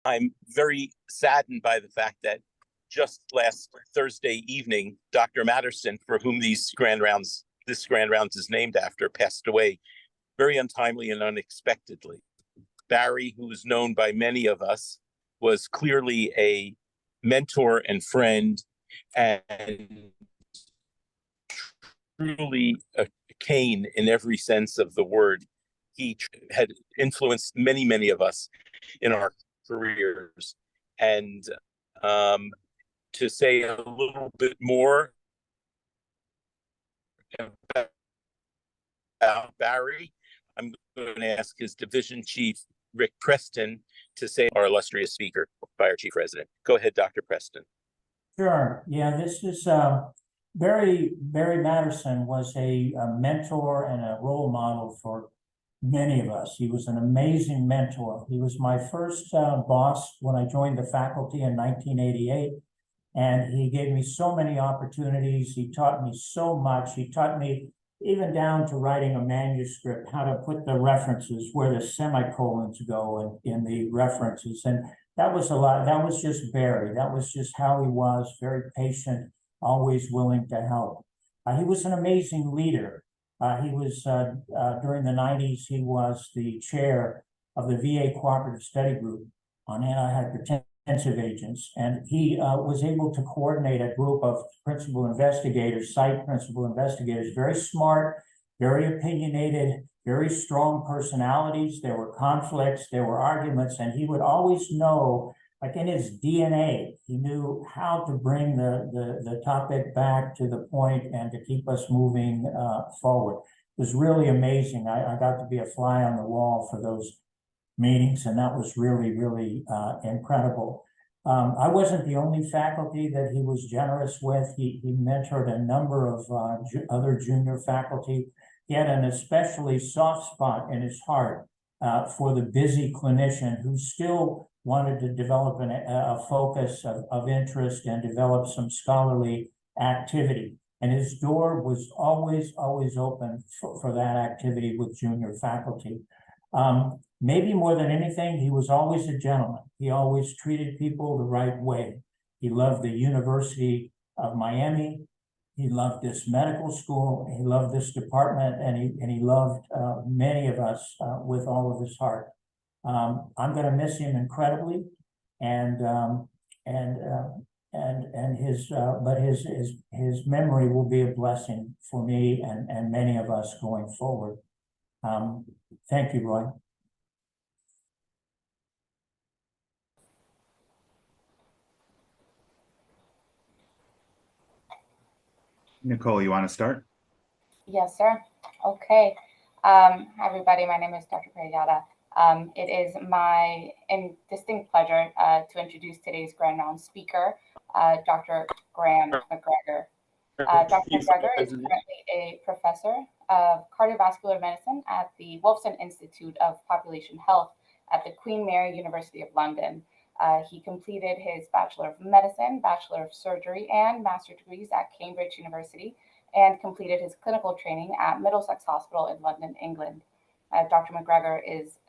I'm very saddened by the fact that just last Thursday evening, Dr. Matterson, for whom this Grand Rounds is named after, passed away very untimely and unexpectedly. Barry, who is known by many of us, was clearly a mentor and friend, and truly a Cain in every sense of the word. He had influenced many, many of us in our careers. And to say a little bit more about Barry, I'm going to ask his division chief, Rick Preston, to say our illustrious speaker, Fire Chief Resident. Go ahead, Dr. Preston. Sure. Yeah, this is Barry Matterson was a mentor and a role model for many of us. He was an amazing mentor. He was my first boss when I joined the faculty in 1988, and he gave me so many opportunities. He taught me so much. He taught me even down to writing a manuscript, how to put the references, where the semicolons go in the references. And that was a lot. That was just Barry. That was just how he was, very patient, always willing to help. He was an amazing leader. He was, during the 90s, he was the chair of the VA Cooperative Study Group on antihypertensive agents. And he was able to coordinate a group of principal investigators, site principal investigators, very smart, very opinionated, very strong personalities. There were conflicts, there were arguments, and he would always know, like in his DNA, he knew how to bring the topic back to the point and to keep us moving forward. It was really amazing. I got to be a fly on the wall for those meetings, and that was really, really incredible. I wasn't the only faculty that he was generous with. He mentored a number of other junior faculty. He had an especially soft spot in his heart for the busy clinician who still wanted to develop a focus of interest and develop some scholarly activity. And his door was always open for that activity with junior faculty. Maybe more than anything, he was always a gentleman. He always treated people the right way. He loved the University of Miami. He loved this medical school. He loved this department, and he loved many of us with all of his heart. I'm going to miss him incredibly, and his memory will be a blessing for me and many of us going forward. Thank you, Roy. Nicole, you want to start? Yes, sir. Okay. Hi, everybody. My name is Dr. Pereyada. It is my distinct pleasure to introduce today's Grand Round speaker, Dr. Graham MacGregor. Dr. MacGregor is currently a professor of cardiovascular medicine at the Wolfson Institute of Population Health at the Queen Mary University of London. He completed his Bachelor of Medicine, Bachelor of Surgery, and Master degrees at Cambridge University, and completed his clinical training at Middlesex Hospital in London, England. Dr. MacGregor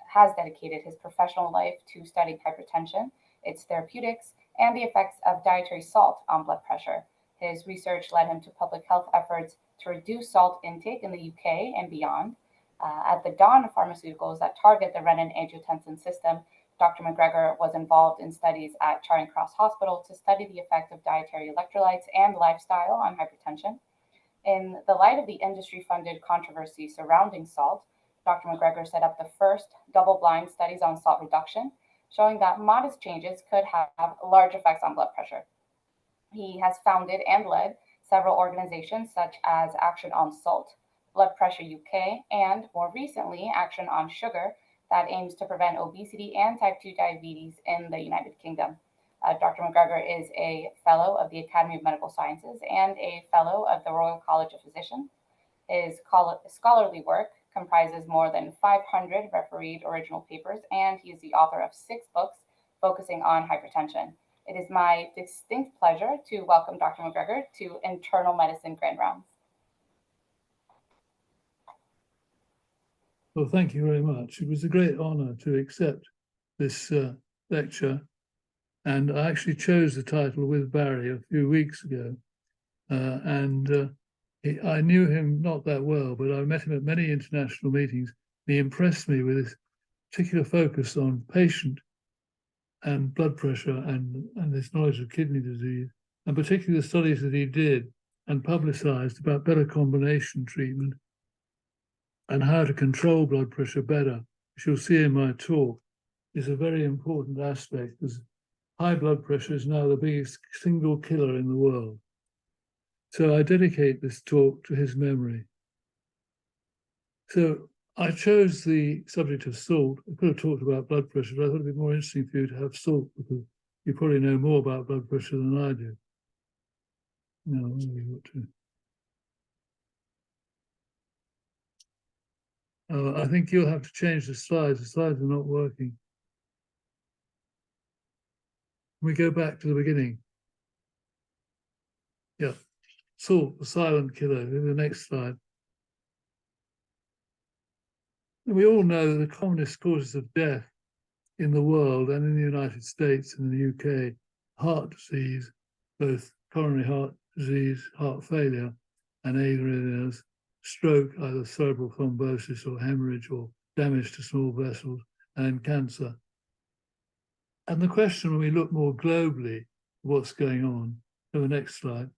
has dedicated his professional life to studying hypertension, its therapeutics, and the effects of dietary salt on blood pressure. His research led him to public health efforts to reduce salt intake in the UK and beyond. At the dawn of pharmaceuticals that target the renin-angiotensin system, Dr. MacGregor was involved in studies at Charing Cross Hospital to study the effect of dietary electrolytes and lifestyle on hypertension. In the light of the industry-funded controversy surrounding salt, Dr. MacGregor set up the first double-blind studies on salt reduction, showing that modest changes could have large effects on blood pressure. He has founded and led several organizations such as Action on Salt, Blood Pressure UK, and more recently, Action on Sugar, that aims to prevent obesity and type 2 diabetes in the United Kingdom. Dr. MacGregor is a fellow of the Academy of Medical Sciences and a fellow of the Royal College of Physicians. His scholarly work comprises more than 500 refereed original papers, and he is the author of 6 books focusing on hypertension. It is my distinct pleasure to welcome Dr. MacGregor to Internal Medicine Grand Rounds. Well, thank you very much. It was a great honor to accept this lecture, and I actually chose the title with Barry a few weeks ago. I knew him not that well, but I met him at many international meetings. He impressed me with his particular focus on patient and blood pressure and his knowledge of kidney disease, and particularly the studies that he did and publicized about better combination treatment and how to control blood pressure better, which you'll see in my talk, is a very important aspect, because high blood pressure is now the biggest single killer in the world. So I dedicate this talk to his memory. So I chose the subject of salt. I could have talked about blood pressure, but I thought it'd be more interesting for you to have salt, because you probably know more about blood pressure than I do. No, maybe what to. I think you'll have to change the slides. The slides are not working. We go back to the beginning. Yeah, salt, the silent killer. The next slide. We all know that the commonest causes of death in the world and in the United States and in the UK, heart disease, both coronary heart disease, heart failure, and arrhythmias, stroke, either cerebral thrombosis or hemorrhage or damage to small vessels, and cancer. And the question, when we look more globally, what's going on, to the next slide.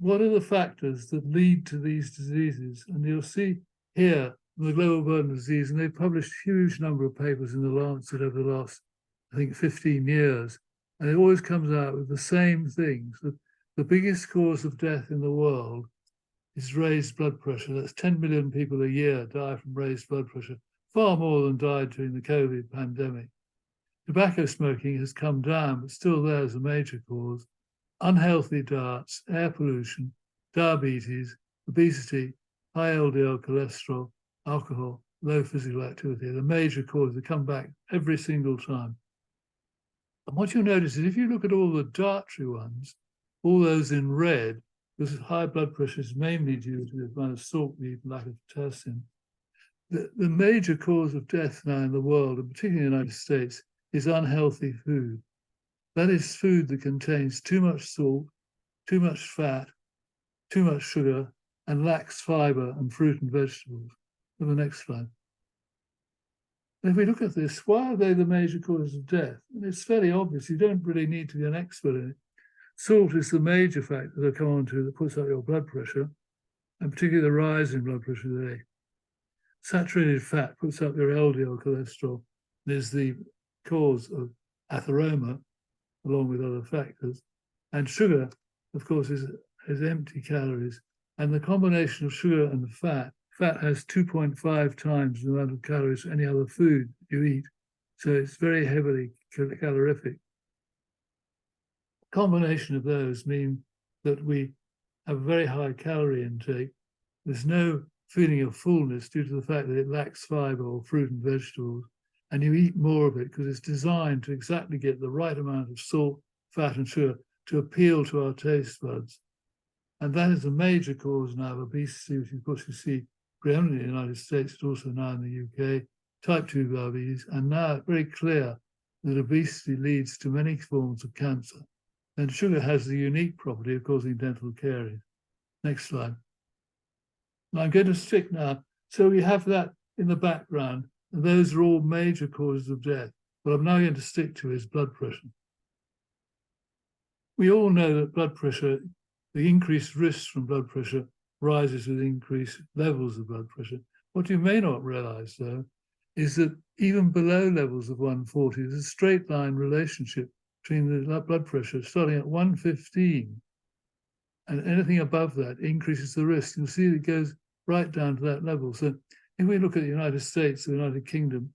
What are the factors that lead to these diseases? And you'll see here the global burden of disease, and they've published a huge number of papers in the Lancet over the last, I think, 15 years. And it always comes out with the same things, that the biggest cause of death in the world is raised blood pressure. That's 10 million people a year die from raised blood pressure, far more than died during the COVID pandemic. Tobacco smoking has come down, but still there is a major cause. Unhealthy diets, air pollution, diabetes, obesity, high LDL cholesterol, alcohol, low physical activity are the major causes that come back every single time. And what you'll notice is if you look at all the dietary ones, all those in red, because high blood pressure is mainly due to the amount of salt we eat and lack of potassium. The major cause of death now in the world, and particularly in the United States, is unhealthy food. That is food that contains too much salt, too much fat, too much sugar, and lacks fiber and fruit and vegetables. To the next slide. If we look at this, why are they the major causes of death? And it's fairly obvious. You don't really need to be an expert in it. Salt is the major factor that I come on to that puts up your blood pressure, and particularly the rise in blood pressure today. Saturated fat puts up your LDL cholesterol and is the cause of atheroma, along with other factors. And sugar, of course, is empty calories. And the combination of sugar and fat has 2.5 times the amount of calories of any other food you eat. So it's very heavily calorific. The combination of those mean that we have a very high calorie intake. There's no feeling of fullness due to the fact that it lacks fiber or fruit and vegetables. And you eat more of it because it's designed to exactly get the right amount of salt, fat, and sugar to appeal to our taste buds. And that is a major cause now of obesity, which of course you see preeminently in the United States, but also now in the UK, type 2 diabetes, and now it's very clear that obesity leads to many forms of cancer. And sugar has the unique property of causing dental caries. Next slide. Now I'm going to stick now. So we have that in the background, and those are all major causes of death. What I'm now going to stick to is blood pressure. We all know that blood pressure, the increased risks from blood pressure rises with increased levels of blood pressure. What you may not realize, though, is that even below levels of 140, there's a straight line relationship between the blood pressure starting at 115, and anything above that increases the risk. You'll see it goes right down to that level. So if we look at the United States, the United Kingdom,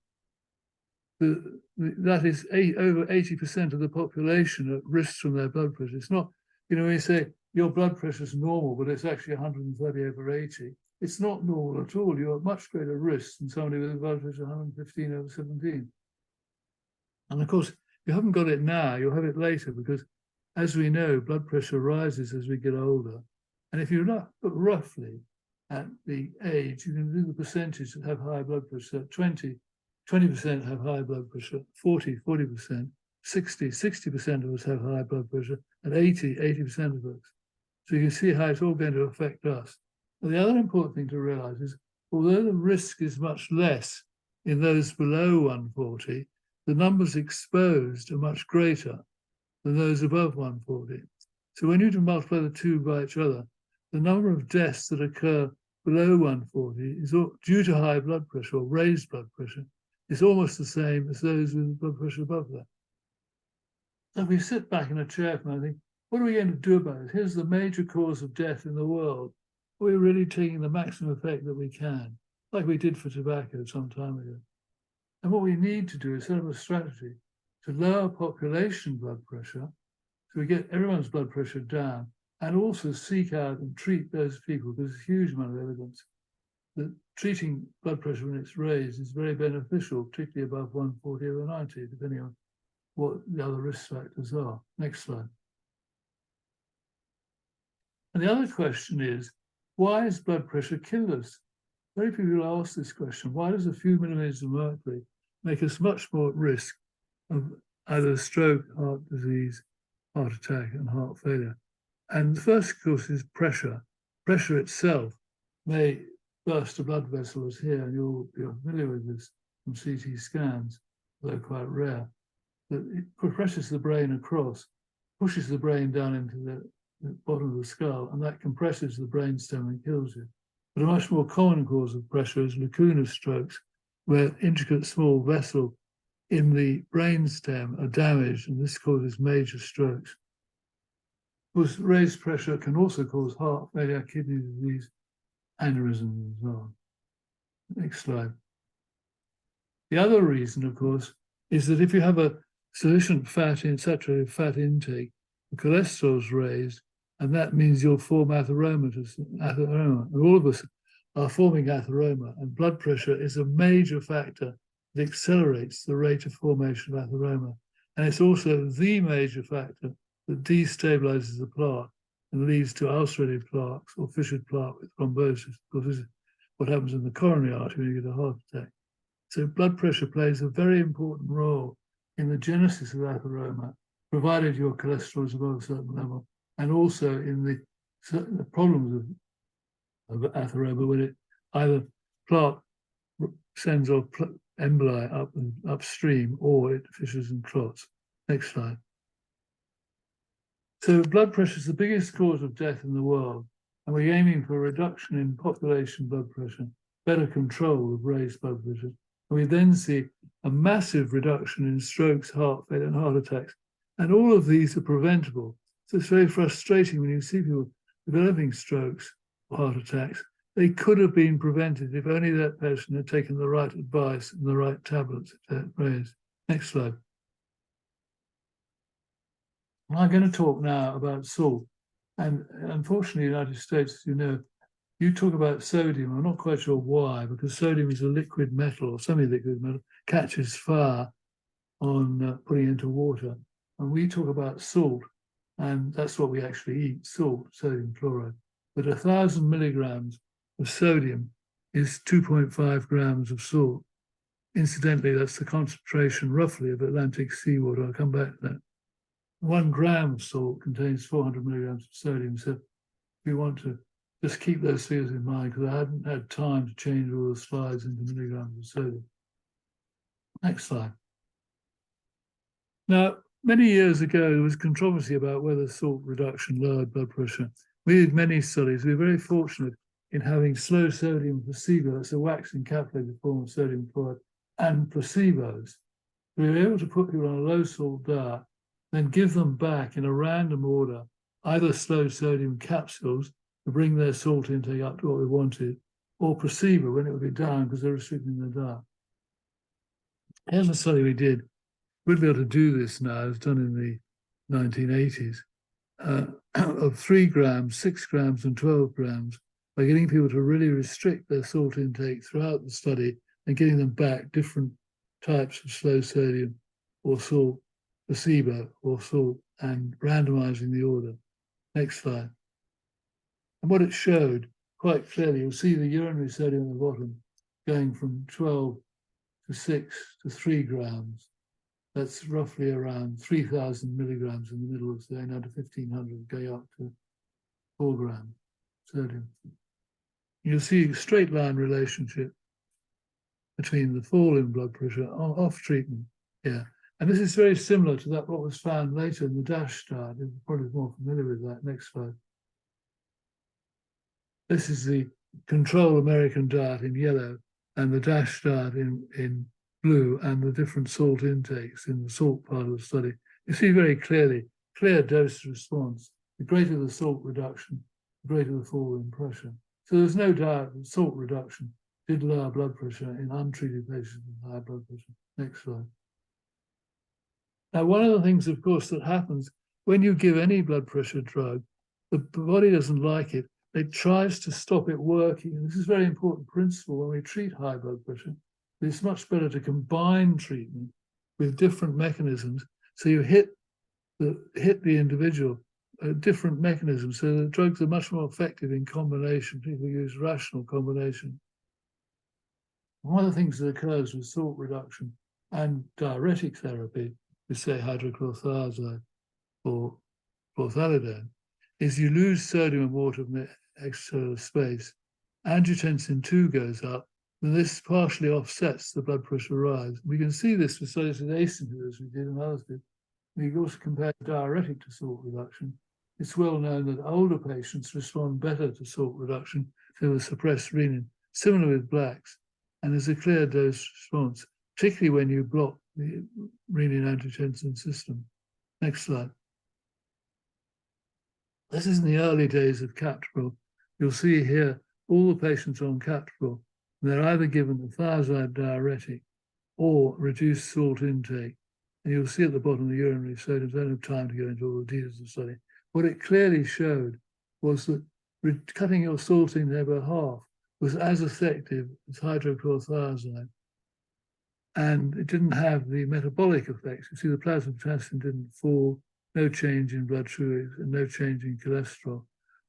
that is over 80% of the population at risk from their blood pressure. It's not, when you say your blood pressure is normal, but it's actually 130/80. It's not normal at all. You're at much greater risk than somebody with a blood pressure 115/17. And of course, you haven't got it now, you'll have it later, because as we know, blood pressure rises as we get older. And if you look roughly at the age, you can do the percentage that have high blood pressure. At 20, 20% have high blood pressure, 40%, 60% of us have high blood pressure, and 80% of us. So you can see how it's all going to affect us. And the other important thing to realize is, although the risk is much less in those below 140, the numbers exposed are much greater than those above 140. So when you multiply the two by each other, the number of deaths that occur below 140 is due to high blood pressure or raised blood pressure is almost the same as those with blood pressure above that. So if we sit back in a chair and I think, what are we going to do about it? Here's the major cause of death in the world. Are we really taking the maximum effect that we can, like we did for tobacco some time ago? And what we need to do is set up a strategy to lower population blood pressure, so we get everyone's blood pressure down, and also seek out and treat those people. There's a huge amount of evidence that treating blood pressure when it's raised is very beneficial, particularly above 140/90, depending on what the other risk factors are. Next slide. And the other question is, why has blood pressure killed us? Very few people ask this question. Why does a few millimeters of mercury make us much more at risk of either stroke, heart disease, heart attack, and heart failure? And the first, of course, is pressure. Pressure itself may burst a blood vessel, as here, and you're familiar with this from CT scans, though quite rare, that it compresses the brain across, pushes the brain down into the bottom of the skull, and that compresses the brainstem and kills you. But a much more common cause of pressure is lacuna strokes, where intricate small vessels in the brainstem are damaged, and this causes major strokes. Of course, raised pressure can also cause heart failure, kidney disease, aneurysms, and so on. Next slide. The other reason, of course, is that if you have a sufficient saturated fat intake, the cholesterol's raised, and that means you'll form atheroma. And all of us are forming atheroma, and blood pressure is a major factor that accelerates the rate of formation of atheroma. And it's also the major factor that destabilizes the plaque and leads to ulcerated plaques or fissured plaque with thrombosis. Of course, this is what happens in the coronary artery when you get a heart attack. So blood pressure plays a very important role in the genesis of atheroma, provided your cholesterol is above a certain level, and also in the problems of atheroma when it either plaque sends off emboli up and upstream, or it fissures and clots. Next slide. So blood pressure is the biggest cause of death in the world, and we're aiming for a reduction in population blood pressure, better control of raised blood pressure. And we then see a massive reduction in strokes, heart failure, and heart attacks. And all of these are preventable. So it's very frustrating when you see people developing strokes or heart attacks. They could have been prevented if only that person had taken the right advice and the right tablets if they're raised. Next slide. I'm going to talk now about salt. And unfortunately, in the United States, as you know, you talk about sodium. I'm not quite sure why, because sodium is a liquid metal or semi-liquid metal, catches fire on putting into water. And we talk about salt, and that's what we actually eat, salt, sodium chloride. But 1,000 milligrams of sodium is 2.5 grams of salt. Incidentally, that's the concentration roughly of Atlantic seawater. I'll come back to that. 1 gram of salt contains 400 milligrams of sodium. So we want to just keep those figures in mind, because I hadn't had time to change all the slides into milligrams of sodium. Next slide. Now, many years ago, there was controversy about whether salt reduction lowered blood pressure. We did many studies. We were very fortunate in having slow sodium placebo, that's a wax encapsulated form of sodium chloride, and placebos. We were able to put people on a low salt diet, then give them back in a random order, either slow sodium capsules to bring their salt intake up to what we wanted, or placebo when it would be down because they're restricting their diet. Here's a study we did. We'd be able to do this now, it was done in the 1980s, of 3 grams, 6 grams, and 12 grams, by getting people to really restrict their salt intake throughout the study and getting them back different types of slow sodium or salt, placebo or salt, and randomizing the order. Next slide. And what it showed quite clearly, you'll see the urinary sodium at the bottom going from 12 to 6 to 3 grams. That's roughly around 3,000 milligrams in the middle of the down to 1,500, going up to 4 grams sodium. You'll see a straight line relationship between the fall in blood pressure off treatment here. And this is very similar to that what was found later in the DASH diet. You're probably more familiar with that. Next slide. This is the control American diet in yellow and the DASH diet in blue, and the different salt intakes in the salt part of the study. You see very clearly, clear dose response. The greater the salt reduction, the greater the fall in pressure. So there's no doubt that salt reduction did lower blood pressure in untreated patients with high blood pressure. Next slide. Now, one of the things, of course, that happens when you give any blood pressure drug, the body doesn't like it. It tries to stop it working. And this is a very important principle when we treat high blood pressure. It's much better to combine treatment with different mechanisms. So you hit the individual different mechanisms. So the drugs are much more effective in combination. People use rational combination. One of the things that occurs with salt reduction and diuretic therapy, we say hydrochlorothiazide or chlorthalidone, is you lose sodium and water from the extracellular space. Angiotensin 2 goes up, and this partially offsets the blood pressure rise. We can see this with studies with ACE inhibitors we did and others did. We also compared diuretic to salt reduction. It's well known that older patients respond better to salt reduction to the suppressed renin, similar with blacks. And there's a clear dose response, particularly when you block the renin-angiotensin system. Next slide. This is in the early days of captopril. You'll see here all the patients on captopril. They're either given the thiazide diuretic or reduced salt intake. And you'll see at the bottom the urinary sodium. I don't have time to go into all the details of the study. What it clearly showed was that cutting your salt intake by half was as effective as hydrochlorothiazide. And it didn't have the metabolic effects. You see the plasma potassium didn't fall, no change in blood sugars and no change in cholesterol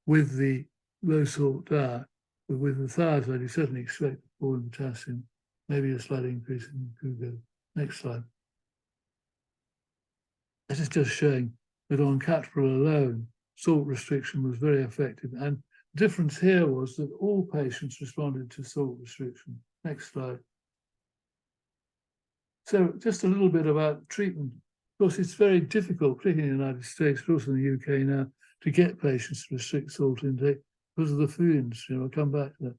with the low salt diet. But with the thiazide, you certainly expect a fall in potassium, maybe a slight increase in glucose. Next slide. This is just showing that on captopril alone, salt restriction was very effective. And the difference here was that all patients responded to salt restriction. Next slide. So just a little bit about treatment. Of course, it's very difficult, particularly in the United States, but also in the UK now, to get patients to restrict salt intake because of the food industry. I'll come back to that.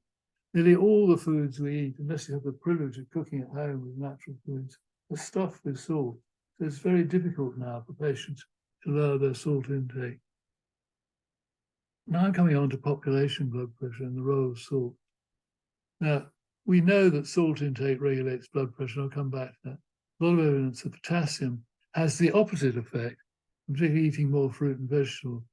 Nearly all the foods we eat, unless you have the privilege of cooking at home with natural foods, are stuffed with salt. So it's very difficult now for patients to lower their salt intake. Now I'm coming on to population blood pressure and the role of salt. Now, we know that salt intake regulates blood pressure. I'll come back to that. A lot of evidence that potassium has the opposite effect, particularly eating more fruit and vegetables.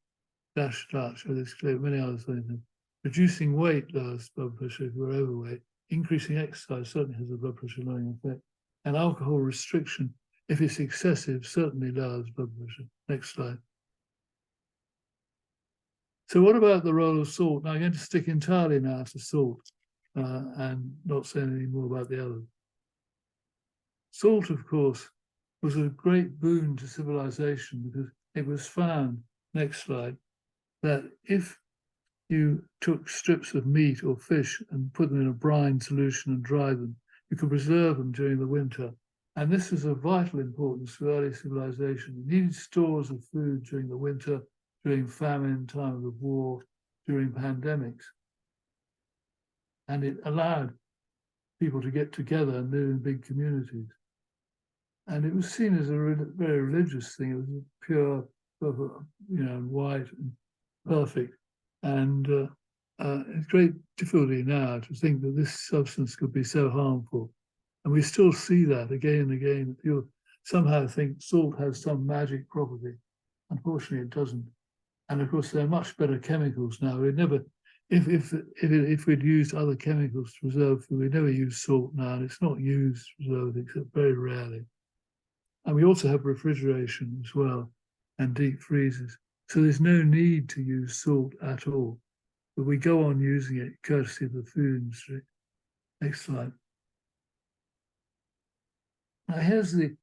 DASH diet show this clear, many other things. Reducing weight lowers blood pressure if you're overweight. Increasing exercise certainly has a blood pressure lowering effect. And alcohol restriction, if it's excessive, certainly lowers blood pressure. Next slide. So what about the role of salt? Now I'm going to stick entirely now to salt and not say anything more about the others. Salt, of course, was a great boon to civilization because it was found, next slide, that if you took strips of meat or fish and put them in a brine solution and dried them, you could preserve them during the winter. And this was of vital importance for early civilization. You needed stores of food during the winter, during famine, times of war, during pandemics. And it allowed people to get together and live in big communities. And it was seen as a very religious thing. It was pure, white and perfect. And it's great difficulty now to think that this substance could be so harmful. And we still see that again and again. People somehow think salt has some magic property. Unfortunately, it doesn't. And of course, there are much better chemicals now. We'd never, if we'd used other chemicals to preserve food, we'd never use salt now. And it's not used to preserve it except very rarely. And we also have refrigeration as well and deep freezers. So there's no need to use salt at all. But we go on using it courtesy of the food industry. Next slide. Now, here's the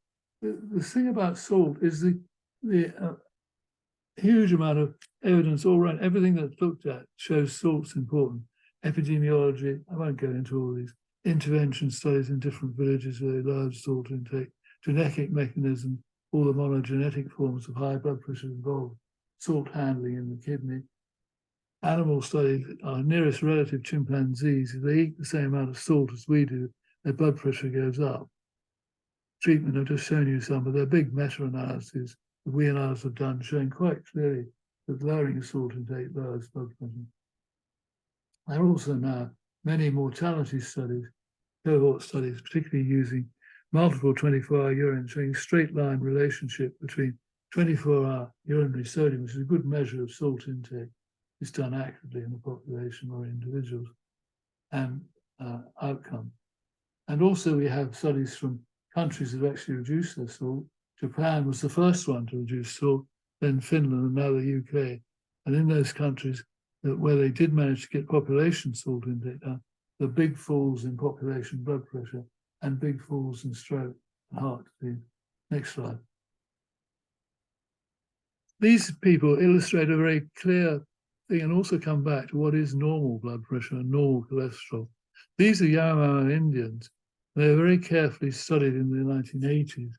thing about salt is the huge amount of evidence all around. Everything that's looked at shows salt's important. Epidemiology, I won't go into all these intervention studies in different villages with a large salt intake, genetic mechanism, all the monogenetic forms of high blood pressure involved, salt handling in the kidney. Animal studies, our nearest relative chimpanzees, if they eat the same amount of salt as we do, their blood pressure goes up. Treatment, I've just shown you some of their big meta-analyses that we and others have done, showing quite clearly that lowering salt intake lowers blood pressure. There are also now many mortality studies, cohort studies, particularly using multiple 24-hour urine, showing straight line relationship between 24-hour urinary sodium, which is a good measure of salt intake, is done accurately in the population or individuals, and outcome. And also we have studies from countries that have actually reduced their salt. Japan was the first one to reduce salt, then Finland, and now the UK. And in those countries where they did manage to get population salt intake down, the big falls in population blood pressure and big falls in stroke and heart disease. Next slide. These people illustrate a very clear thing and also come back to what is normal blood pressure and normal cholesterol. These are Yanomamo Indians. They were very carefully studied in the 1980s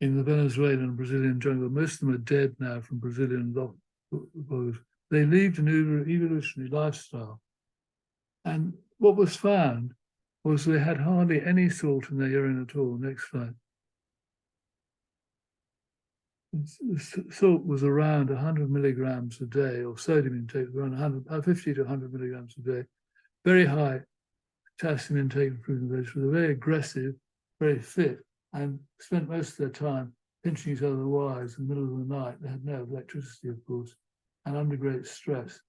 in the Venezuelan and Brazilian jungle. Most of them are dead now from Brazilian lockdowns. They lived an evolutionary lifestyle. And what was found was they had hardly any salt in their urine at all. Next slide. Salt was around 100 milligrams a day, or sodium intake around 50 to 100 milligrams a day. Very high potassium intake of fruit and vegetables. They're very aggressive, very fit, and spent most of their time pinching each other's wires in the middle of the night. They had no electricity, of course, and under great stress.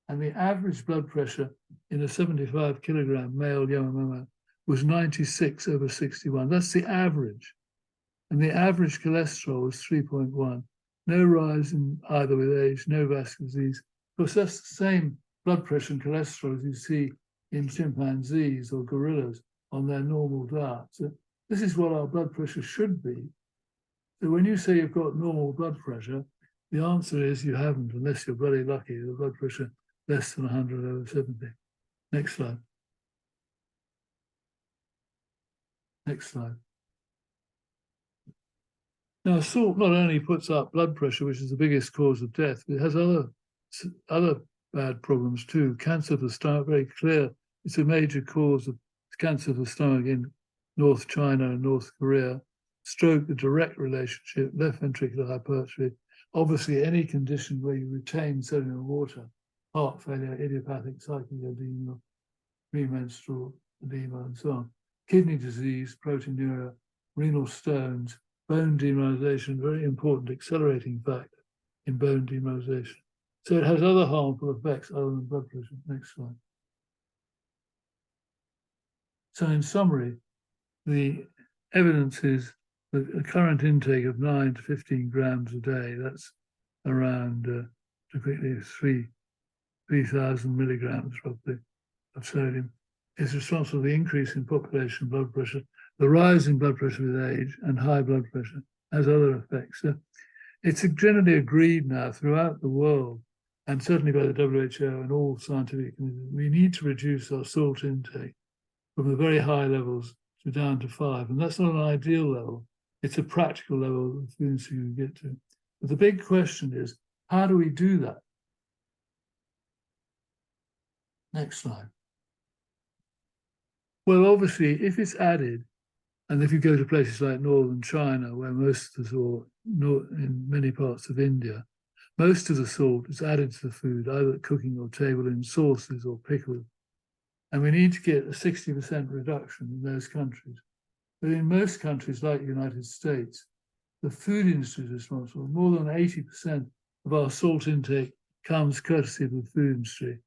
And the average blood pressure in a 75 kilogram male Yanomamo was 96/61. That's the average. And the average cholesterol was 3.1. No rise in either with age, no vascular disease. Of course, that's the same blood pressure and cholesterol as you see in chimpanzees or gorillas on their normal diet. So this is what our blood pressure should be. So when you say you've got normal blood pressure, the answer is you haven't, unless you're bloody lucky, the blood pressure less than 100/70. Next slide. Next slide. Now, salt not only puts up blood pressure, which is the biggest cause of death, but it has other bad problems too. Cancer of the stomach, very clear. It's a major cause of cancer of the stomach in North China and North Korea. Stroke, the direct relationship, left ventricular hypertrophy. Obviously, any condition where you retain sodium in water, heart failure, idiopathic cyclic edema, premenstrual edema, and so on. Kidney disease, proteinuria, renal stones, bone demineralization, very important accelerating factor in bone demineralization. So it has other harmful effects other than blood pressure. Next slide. So in summary, the evidence is that a current intake of 9 to 15 grams a day, that's around, to quickly, 3,000 milligrams roughly of sodium, is responsible for the increase in population blood pressure, the rise in blood pressure with age, and high blood pressure has other effects. So it's generally agreed now throughout the world, and certainly by the WHO and all scientific communities, we need to reduce our salt intake from the very high levels to down to 5. And that's not an ideal level. It's a practical level of fluency you can get to. But the big question is, how do we do that? Next slide. Well, obviously, if it's added, and if you go to places like northern China, where most of the salt, in many parts of India, most of the salt is added to the food, either cooking or table in sauces or pickles. And we need to get a 60% reduction in those countries. But in most countries like the United States, the food industry is responsible. More than 80% of our salt intake comes courtesy of the food industry.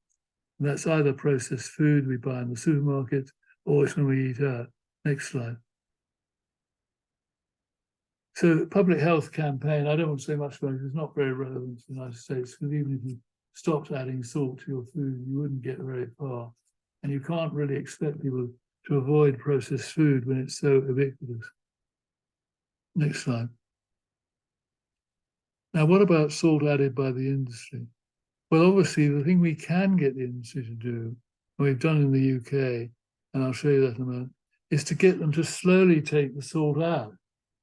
And that's either processed food we buy in the supermarket or it's when we eat out. Next slide. So public health campaign, I don't want to say much about it, it's not very relevant to the United States, because even if you stopped adding salt to your food, you wouldn't get very far. And you can't really expect people to avoid processed food when it's so ubiquitous. Next slide. Now, what about salt added by the industry? Well, obviously, the thing we can get the industry to do, and we've done in the UK, and I'll show you that in a moment, is to get them to slowly take the salt out.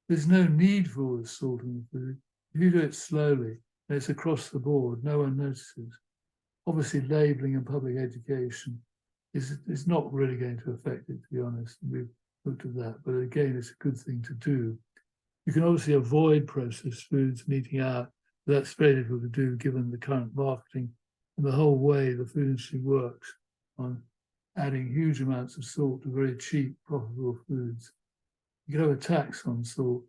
There's no need for all this salt in the food. If you do it slowly, and it's across the board, no one notices. Obviously, labelling and public education is not really going to affect it, to be honest. We've looked at that, but again, it's a good thing to do. You can obviously avoid processed foods and eating out. That's very difficult to do given the current marketing and the whole way the food industry works on adding huge amounts of salt to very cheap, profitable foods. You could have a tax on salt,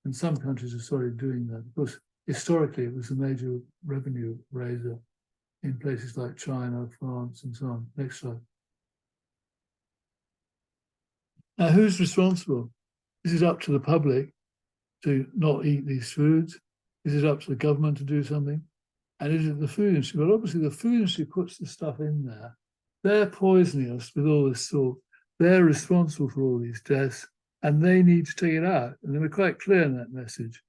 and some countries have started doing that. Of course, historically, it was a major revenue raiser in places like China, France, and so on. Next slide. Now, who's responsible? Is it up to the public to not eat these foods? Is it up to the government to do something? And is it the food industry? Well, obviously, the food industry puts the stuff in there. They're poisoning us with all this salt. They're responsible for all these deaths, and they need to take it out. And they were quite clear in that message.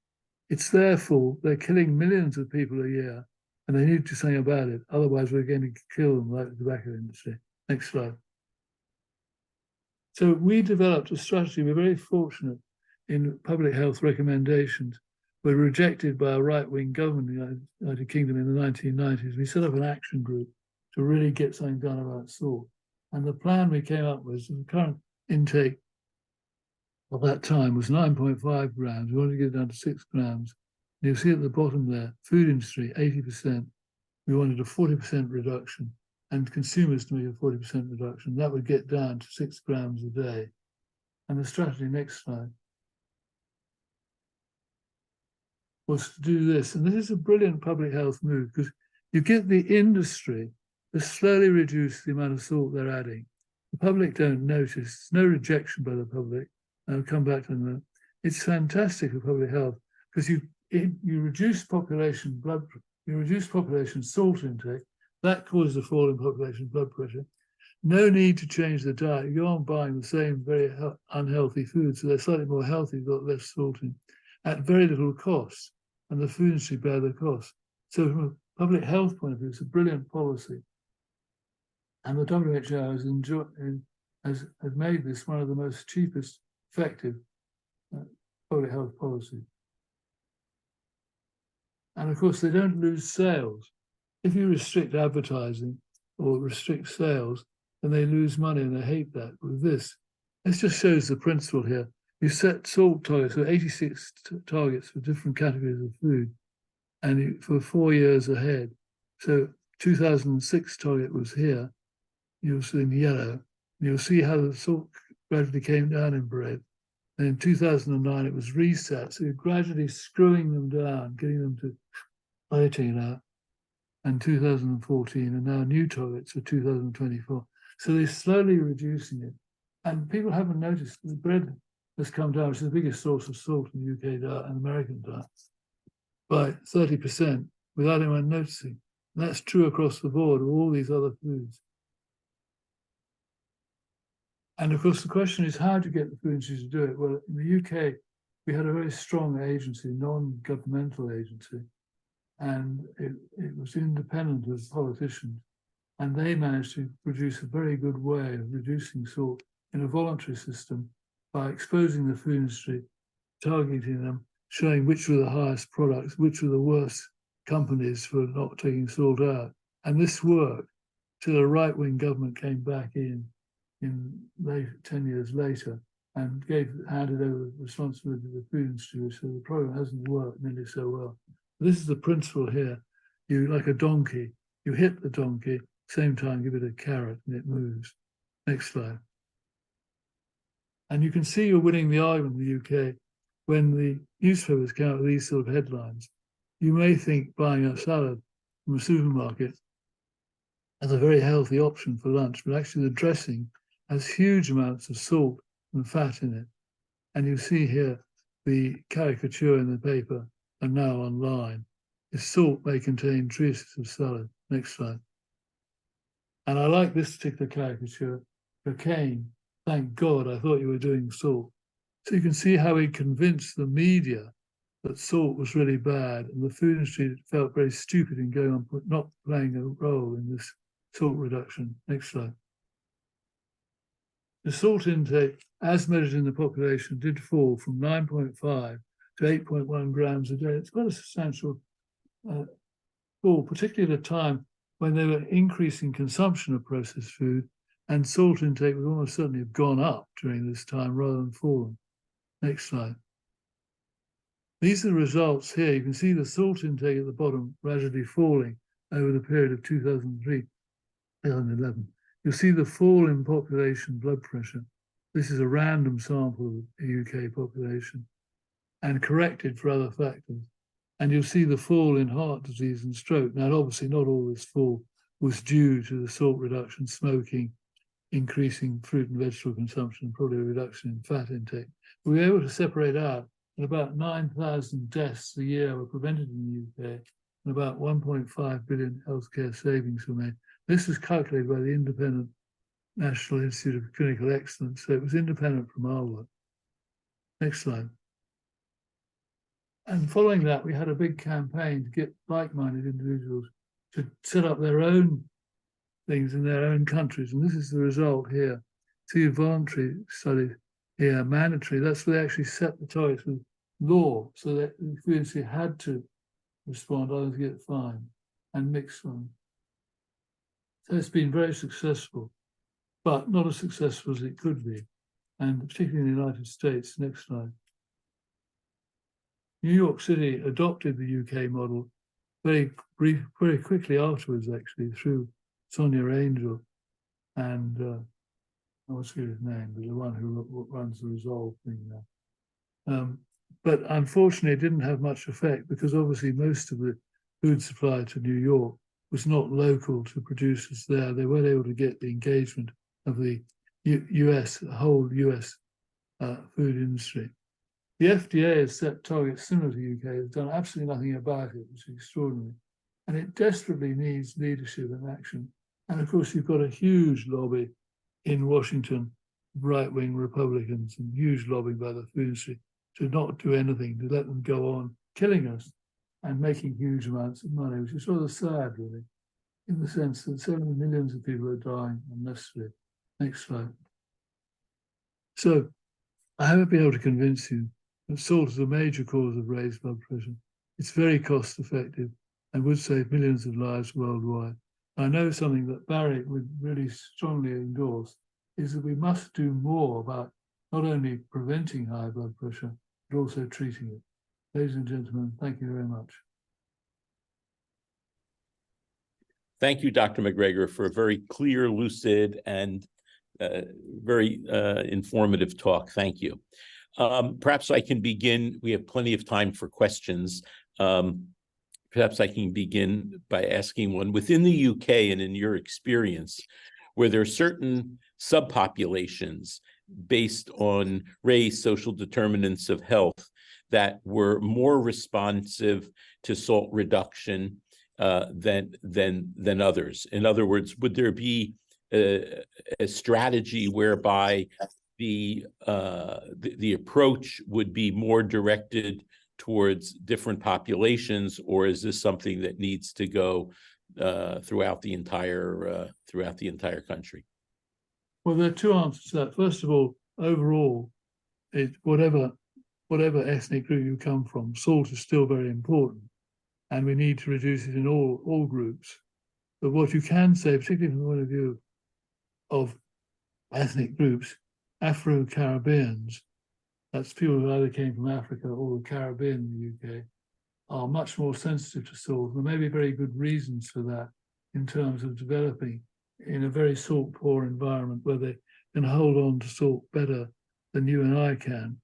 It's their fault. They're killing millions of people a year, and they need to do something about it. Otherwise, we're going to kill them like the tobacco industry. Next slide. So we developed a strategy. We're very fortunate in public health recommendations. Were rejected by a right-wing government in the United Kingdom in the 1990s. We set up an action group to really get something done about salt. And the plan we came up with, the current intake of that time was 9.5 grams. We wanted to get it down to 6 grams. And you'll see at the bottom there, food industry, 80%. We wanted a 40% reduction, and consumers to make a 40% reduction. That would get down to 6 grams a day. And the strategy, next slide, was to do this. And this is a brilliant public health move because you get the industry to slowly reduce the amount of salt they're adding. The public don't notice. There's no rejection by the public. I'll come back to that. It's fantastic for public health because you reduce population salt intake. That causes a fall in population blood pressure. No need to change the diet. You go on buying the same very unhealthy foods, so they're slightly more healthy, got less salt in, at very little cost, and the food industry bear the cost. So from a public health point of view, it's a brilliant policy. And the WHO has made this one of the most cheapest, effective public health policies. And of course, they don't lose sales. If you restrict advertising or restrict sales, then they lose money, and they hate that. With this just shows the principle here. You set salt targets, so 86 targets for different categories of food, and for 4 years ahead. So 2006 target was here. You'll see in yellow. And you'll see how the salt gradually came down in bread. And in 2009, it was reset. So you're gradually screwing them down, getting them to fighting it out. And 2014, and now new targets for 2024. So they're slowly reducing it. And people haven't noticed the bread has come down, which is the biggest source of salt in the UK diet and American diet, by 30% without anyone noticing. And that's true across the board of all these other foods. And of course, the question is how to get the food industry to do it. Well, in the UK, we had a very strong agency, non-governmental agency, and it was independent of politicians. And they managed to produce a very good way of reducing salt in a voluntary system by exposing the food industry, targeting them, showing which were the highest products, which were the worst companies for not taking salt out. And this worked till a right-wing government came back in late, 10 years later, and handed over responsibility to the food industry, so the program hasn't worked nearly so well. This is the principle here. You, like a donkey, you hit the donkey, same time give it a carrot and it moves. Next slide. And you can see you're winning the argument in the UK when the newspapers come out with these sort of headlines. You may think buying a salad from a supermarket as a very healthy option for lunch, but actually the dressing has huge amounts of salt and fat in it. And you see here the caricature in the paper and now online. Is salt may contain traces of salad. Next slide. And I like this particular caricature. Cocaine. Thank God, I thought you were doing salt. So you can see how he convinced the media that salt was really bad, and the food industry felt very stupid in going on not playing a role in this salt reduction. Next slide. The salt intake, as measured in the population, did fall from 9.5 to 8.1 grams a day. It's quite a substantial fall, particularly at a time when they were increasing consumption of processed food, and salt intake would almost certainly have gone up during this time rather than fallen. Next slide. These are the results here. You can see the salt intake at the bottom gradually falling over the period of 2003, 2011. You'll see the fall in population blood pressure. This is a random sample of the UK population and corrected for other factors. And you'll see the fall in heart disease and stroke. Now, obviously, not all this fall was due to the salt reduction, smoking, increasing fruit and vegetable consumption, and probably a reduction in fat intake. We were able to separate out that about 9,000 deaths a year were prevented in the UK, and about 1.5 billion healthcare savings were made. This was calculated by the independent National Institute of Clinical Excellence, so it was independent from our work. Next slide. And following that, we had a big campaign to get like-minded individuals to set up their own things in their own countries. And this is the result here. See, voluntary studies here, mandatory. That's where they actually set the targets with law, so that the food industry had to respond, others get fined, and mix them. So it's been very successful, but not as successful as it could be, and particularly in the United States. Next slide. New York City adopted the UK model very quickly afterwards, actually, through Sonia Angel and I won't say his name, but the one who runs the Resolve thing now. But unfortunately, it didn't have much effect because obviously most of the food supply to New York was not local to producers there. They weren't able to get the engagement of the US, the whole US food industry. The FDA has set targets similar to the UK, has done absolutely nothing about it, which is extraordinary. And it desperately needs leadership and action. And of course, you've got a huge lobby in Washington, right-wing Republicans, and huge lobbying by the food industry to not do anything, to let them go on killing us and making huge amounts of money, which is rather sad, really, in the sense that so many millions of people are dying unnecessarily. Next slide. So I haven't been able to convince you that salt is a major cause of raised blood pressure. It's very cost effective and would save millions of lives worldwide. I know something that Barry would really strongly endorse is that we must do more about not only preventing high blood pressure, but also treating it. Ladies and gentlemen, thank you very much. Thank you, Dr. MacGregor, for a very clear, lucid, and very informative talk. Thank you. Perhaps I can begin. We have plenty of time for questions. Perhaps I can begin by asking one. Within the UK and in your experience, were there certain subpopulations based on race, social determinants of health that were more responsive to salt reduction than others? In other words, would there be a strategy whereby the approach would be more directed towards different populations, or is this something that needs to go throughout the entire country? Well, there are two answers to that. First of all, overall, whatever ethnic group you come from, salt is still very important, and we need to reduce it in all groups. But what you can say, particularly from the point of view of ethnic groups, Afro-Caribbeans, that's people who either came from Africa or the Caribbean in the UK, are much more sensitive to salt. There may be very good reasons for that in terms of developing in a very salt-poor environment where they can hold on to salt better than you and I can.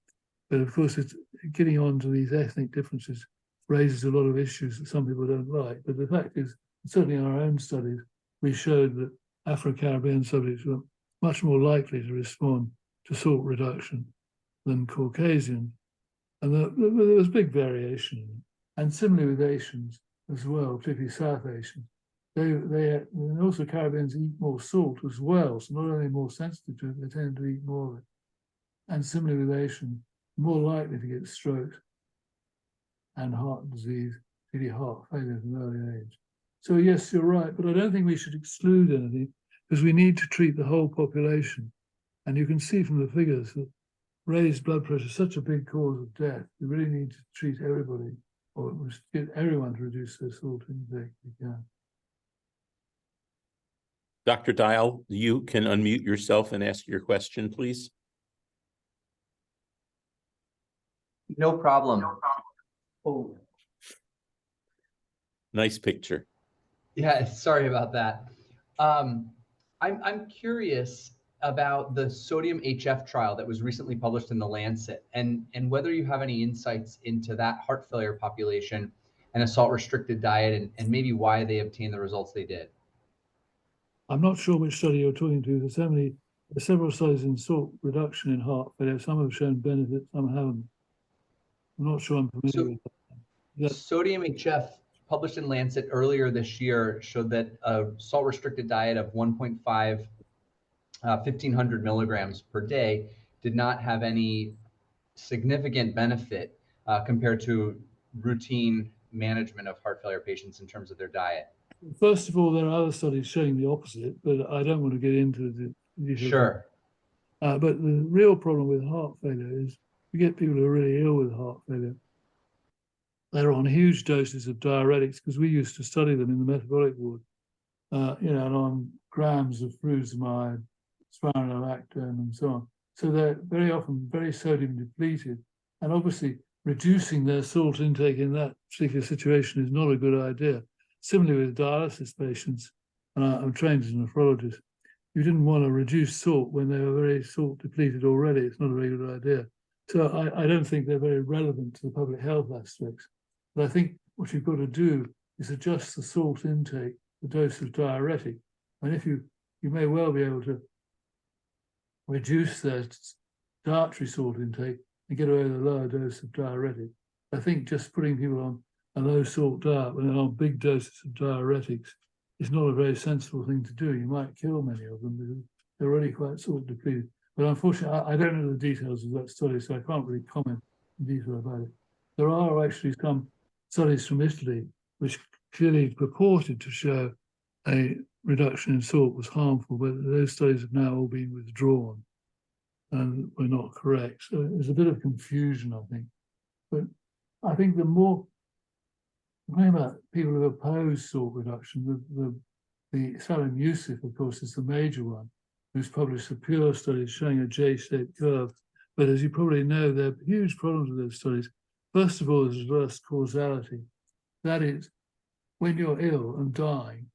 But of course, it's getting on to these ethnic differences raises a lot of issues that some people don't like. But the fact is, certainly in our own studies, we showed that Afro-Caribbean subjects were much more likely to respond to salt reduction than Caucasians. And there was big variation in it. And similarly with Asians as well, particularly South Asians. And also Caribbeans eat more salt as well. So not only more sensitive to it, they tend to eat more of it. And similarly with Asians, more likely to get strokes and heart disease, particularly heart failure at an early age. So yes, you're right, but I don't think we should exclude anything because we need to treat the whole population. And you can see from the figures that raised blood pressure is such a big cause of death. We really need to treat everybody, or get everyone to reduce their salt intake if we can. Dr. Dial, you can unmute yourself and ask your question, please. No problem. Oh, Nice picture. yeah, sorry about that. I'm curious about the sodium HF trial that was recently published in The Lancet, and whether you have any insights into that heart failure population and a salt-restricted diet, and maybe why they obtained the results they did. I'm not sure which study you're talking to. There's several studies in salt reduction in heart failure. Some have shown benefits, some haven't. I'm not sure I'm familiar with that. Yeah. Sodium HF, published in Lancet earlier this year, showed that a salt-restricted diet of 1.5 1,500 milligrams per day did not have any significant benefit compared to routine management of heart failure patients in terms of their diet. First of all, there are other studies showing the opposite, but I don't want to get into the details. Sure. But the real problem with heart failure is you get people who are really ill with heart failure. They're on huge doses of diuretics because we used to study them in the metabolic ward, and on grams of furosemide, spironolactone, and so on. So they're very often very sodium depleted, and obviously reducing their salt intake in that particular situation is not a good idea. Similarly with dialysis patients, and I'm trained as a nephrologist, you didn't want to reduce salt when they were very salt depleted already. It's not a very good idea. So I don't think they're very relevant to the public health aspects. But I think what you've got to do is adjust the salt intake, the dose of diuretic. And if you may well be able to reduce their dietary salt intake and get away with a lower dose of diuretic. I think just putting people on a low salt diet when they're on big doses of diuretics is not a very sensible thing to do. You might kill many of them because they're already quite salt depleted. But unfortunately, I don't know the details of that study, so I can't really comment in detail about it. There are actually some studies from Italy which clearly purported to show a reduction in salt was harmful, but those studies have now all been withdrawn and were not correct. So there's a bit of confusion, I think. But I think the more about people who oppose salt reduction, the Salim Youssef, of course, is the major one, who's published a pure study showing a J-shaped curve. But as you probably know, there are huge problems with those studies. First of all, there's reverse causality. That is, when you're ill and dying,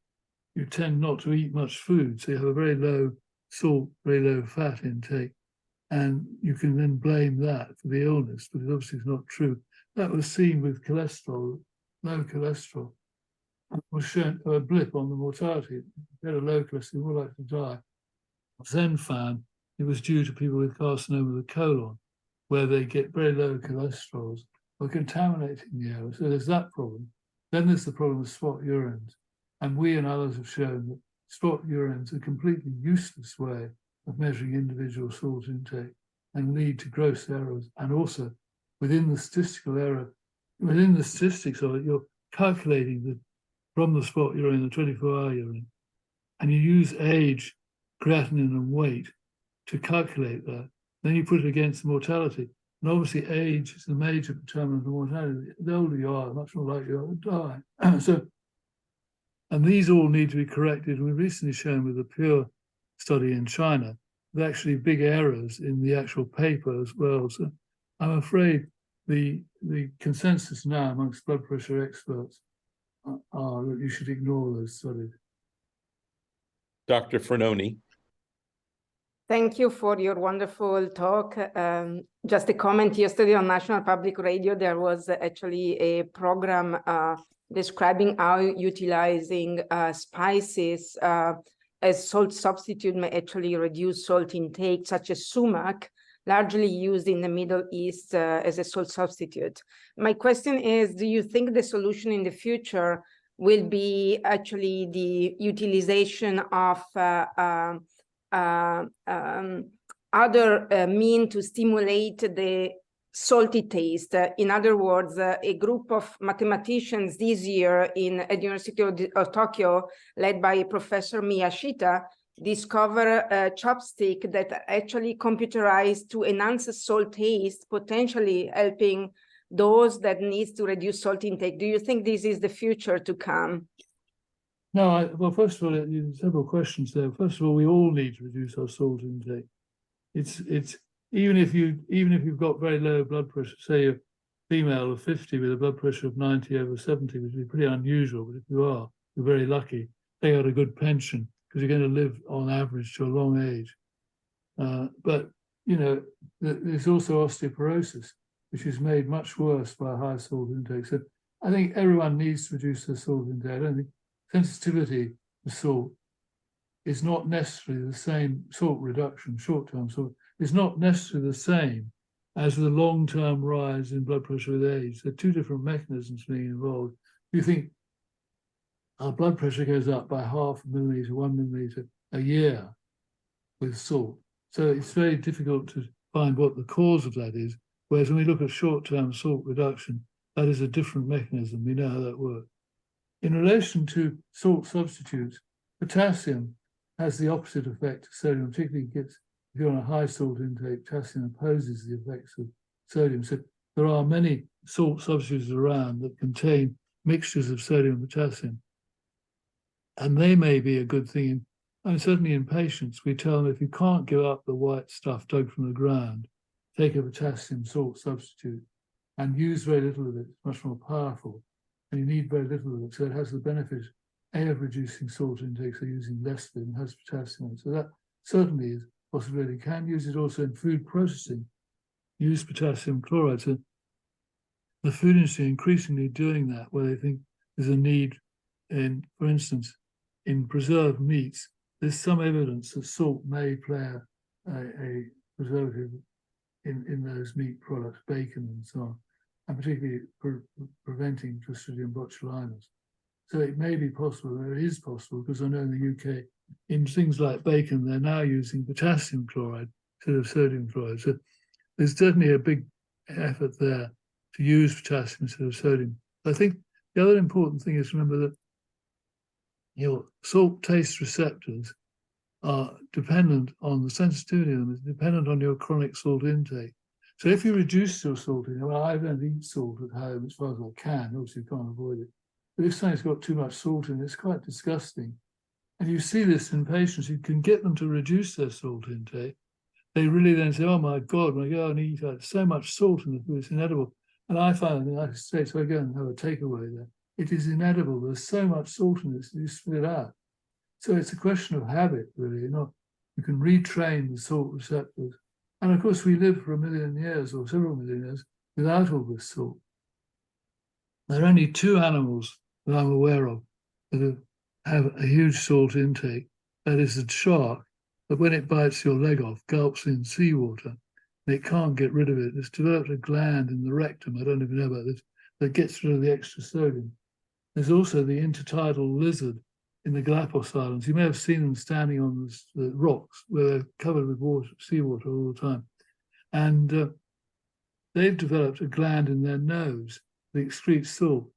you tend not to eat much food. So you have a very low salt, very low fat intake. And you can then blame that for the illness, but it obviously is not true. That was seen with cholesterol, low cholesterol. It was shown a blip on the mortality. If you had a low cholesterol, you're more likely to die. Then found it was due to people with carcinoma of the colon, where they get very low cholesterols or contaminating the air. So there's that problem. Then there's the problem of spot urines. And we and others have shown that spot urines are a completely useless way of measuring individual salt intake and lead to gross errors. And also within the statistical error, within the statistics of it, you're calculating from the spot urine, the 24-hour urine, and you use age, creatinine, and weight to calculate that. Then you put it against the mortality. And obviously age is the major determinant of mortality. The older you are, the much more likely you are to die. And these all need to be corrected. We've recently shown with a pure study in China, there are actually big errors in the actual paper as well. So I'm afraid the consensus now amongst blood pressure experts are that you should ignore those studies. Dr. Fernoni. Thank you for your wonderful talk. Just a comment, yesterday on National Public Radio, there was actually a program describing how utilizing spices as salt substitute may actually reduce salt intake, such as sumac, largely used in the Middle East as a salt substitute. My question is, do you think the solution in the future will be actually the utilization of other means to stimulate the salty taste. In other words, a group of mathematicians this year at the University of Tokyo, led by Professor Miyashita, discover a chopstick that actually computerized to enhance the salt taste, potentially helping those that needs to reduce salt intake. Do you think this is the future to come? No, well, first of all, several questions there. First of all, we all need to reduce our salt intake. It's even if you've got very low blood pressure, say you're female of 50 with a blood pressure of 90/70, which would be pretty unusual, but if you are, you're very lucky. They got a good pension because you're going to live on average to a long age. But you know, there's also osteoporosis, which is made much worse by a high salt intake. So I think everyone needs to reduce their salt intake. I don't think sensitivity to salt is not necessarily the same. Salt reduction, short-term salt, is not necessarily the same as the long-term rise in blood pressure with age. There are two different mechanisms being involved. You think our blood pressure goes up by 0.5 millimeter, 1 millimeter a year with salt. So it's very difficult to find what the cause of that is. Whereas when we look at short-term salt reduction, that is a different mechanism. We know how that works. In relation to salt substitutes, potassium has the opposite effect of sodium, particularly if you're on a high salt intake, potassium opposes the effects of sodium. So there are many salt substitutes around that contain mixtures of sodium and potassium. And they may be a good thing. And certainly in patients, we tell them if you can't give up the white stuff dug from the ground, take a potassium salt substitute and use very little of it. It's much more powerful. And you need very little of it. So it has the benefit, A, of reducing salt intake, so using less of it, and has potassium in it. So that certainly is a possibility. You can use it also in food processing. Use potassium chloride. So the food industry increasingly doing that, where they think there's a need in, for instance, in preserved meats, there's some evidence that salt may play a preservative in those meat products, bacon and so on, and particularly preventing Clostridium botulinus. So it may be possible, or it is possible, because I know in the UK, in things like bacon, they're now using potassium chloride instead of sodium chloride. So there's certainly a big effort there to use potassium instead of sodium. I think the other important thing is to remember that your salt taste receptors are dependent on the sensitivity of them, is dependent on your chronic salt intake. So if you reduce your salt intake, well, I don't eat salt at home as far as I can, obviously you can't avoid it. But if something's got too much salt in it, it's quite disgusting. And you see this in patients, you can get them to reduce their salt intake. They really then say, oh my God, when I go and eat so much salt in the food, it's inedible. And I find in the United States, when I go and have a takeaway there, it is inedible. There's so much salt in it, so you spit it out. So it's a question of habit, really. You can retrain the salt receptors. And of course, we live for 1 million years or several million years without all this salt. There are only 2 animals that I'm aware of that have a huge salt intake. That is a shark, that when it bites your leg off, gulps in seawater, and it can't get rid of it. It's developed a gland in the rectum, I don't even know about this, that gets rid of the extra sodium. There's also the intertidal lizard in the Galapagos Islands. You may have seen them standing on the rocks where they're covered with water, seawater all the time. And they've developed a gland in their nose that excretes salt.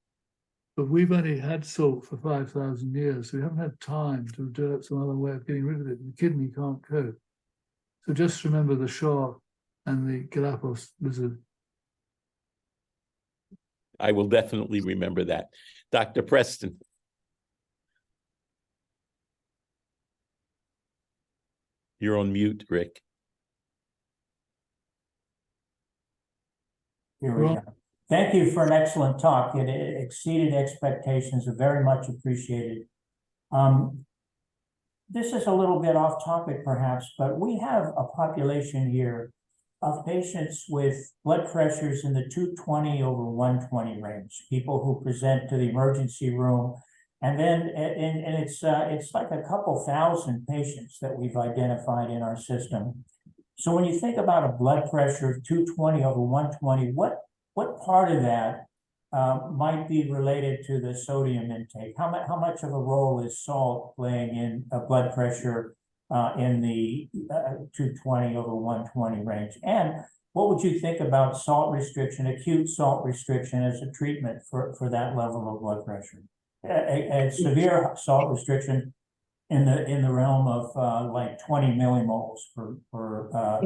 But we've only had salt for 5,000 years, so we haven't had time to develop some other way of getting rid of it. The kidney can't cope. So just remember the shark and the Galapagos lizard. I will definitely remember that. Dr. Preston. You're on mute, Rick. Here we go. Thank you for an excellent talk. It exceeded expectations, are very much appreciated. This is a little bit off topic perhaps, but we have a population here of patients with blood pressures in the 220/120 range, people who present to the emergency room. And then it's like a couple thousand patients that we've identified in our system. So when you think about a blood pressure of 220/120, what part of that might be related to the sodium intake? How much of a role is salt playing in a blood pressure in the 220/120 range? And what would you think about salt restriction, acute salt restriction as a treatment for that level of blood pressure? A severe salt restriction in the realm of like 20 millimoles per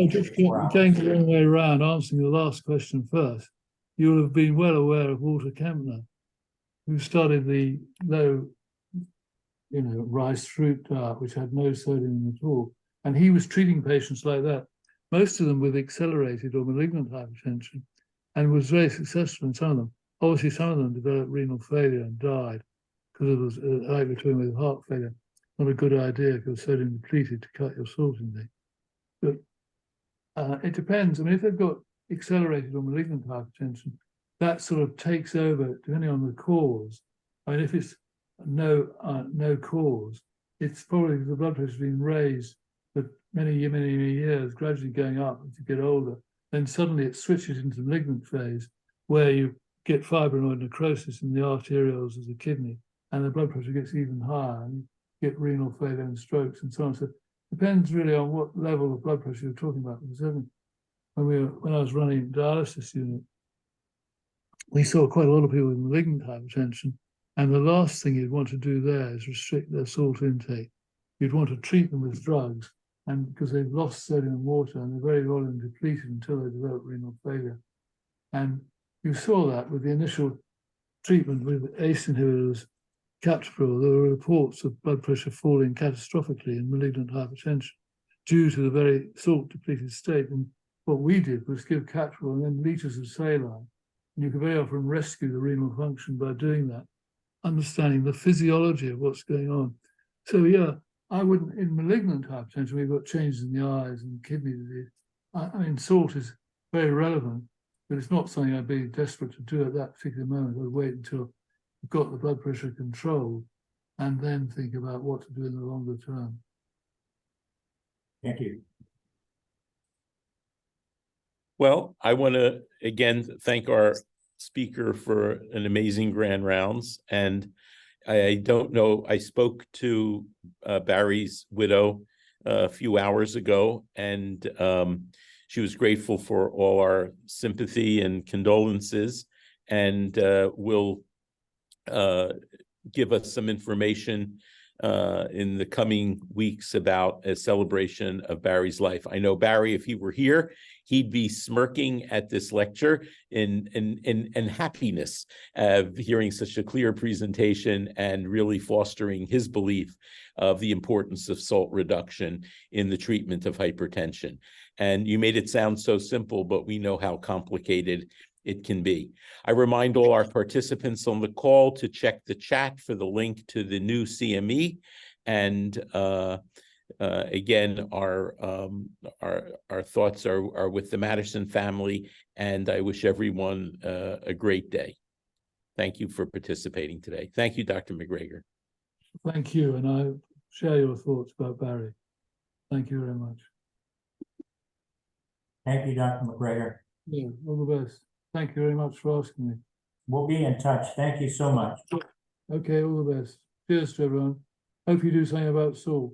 Just 4 hours. going the wrong way around, answering the last question first, you will have been well aware of Walter Kempner, who studied the low, rice fruit diet, which had no sodium at all. And he was treating patients like that, most of them with accelerated or malignant hypertension, and was very successful in some of them. Obviously, some of them developed renal failure and died because it was like between with heart failure. Not a good idea if you're sodium depleted to cut your salt intake. But it depends. I mean, if they've got accelerated or malignant hypertension, that sort of takes over depending on the cause. I mean, if it's no cause, it's probably the blood pressure has been raised for many years, gradually going up as you get older. Then suddenly it switches into the malignant phase where you get fibrinoid necrosis in the arterioles of the kidney, and the blood pressure gets even higher, and you get renal failure and strokes and so on. So it depends really on what level of blood pressure you're talking about. Because certainly when I was running dialysis unit, we saw quite a lot of people with malignant hypertension, and the last thing you'd want to do there is restrict their salt intake. You'd want to treat them with drugs, and because they've lost sodium and water and they're very volume depleted until they develop renal failure. And you saw that with the initial treatment with ACE inhibitors, captopril. There were reports of blood pressure falling catastrophically in malignant hypertension due to the very salt depleted state. And what we did was give captopril and then liters of saline. And you can very often rescue the renal function by doing that, understanding the physiology of what's going on. So yeah, I wouldn't, in malignant hypertension, we've got changes in the eyes and kidney disease. I mean, salt is very relevant, but it's not something I'd be desperate to do at that particular moment. I'd wait until you've got the blood pressure controlled and then think about what to do in the longer term. Thank you. Well, I want to again thank our speaker for an amazing Grand Rounds. And I don't know, I spoke to Barry's widow a few hours ago, and she was grateful for all our sympathy and condolences, and will give us some information in the coming weeks about a celebration of Barry's life. I know Barry, if he were here, he'd be smirking at this lecture in happiness of hearing such a clear presentation and really fostering his belief of the importance of salt reduction in the treatment of hypertension. And you made it sound so simple, but we know how complicated it can be. I remind all our participants on the call to check the chat for the link to the new CME. And again, our thoughts are with the Matterson family, and I wish everyone a great day. Thank you for participating today. Thank you, Dr. MacGregor. Thank you, and I share your thoughts about Barry. Thank you very much. Thank you, Dr. MacGregor. Yeah, all the best. Thank you very much for asking me. We'll be in touch. Thank you so much. Okay, all the best. Cheers to everyone. Hope you do something about salt.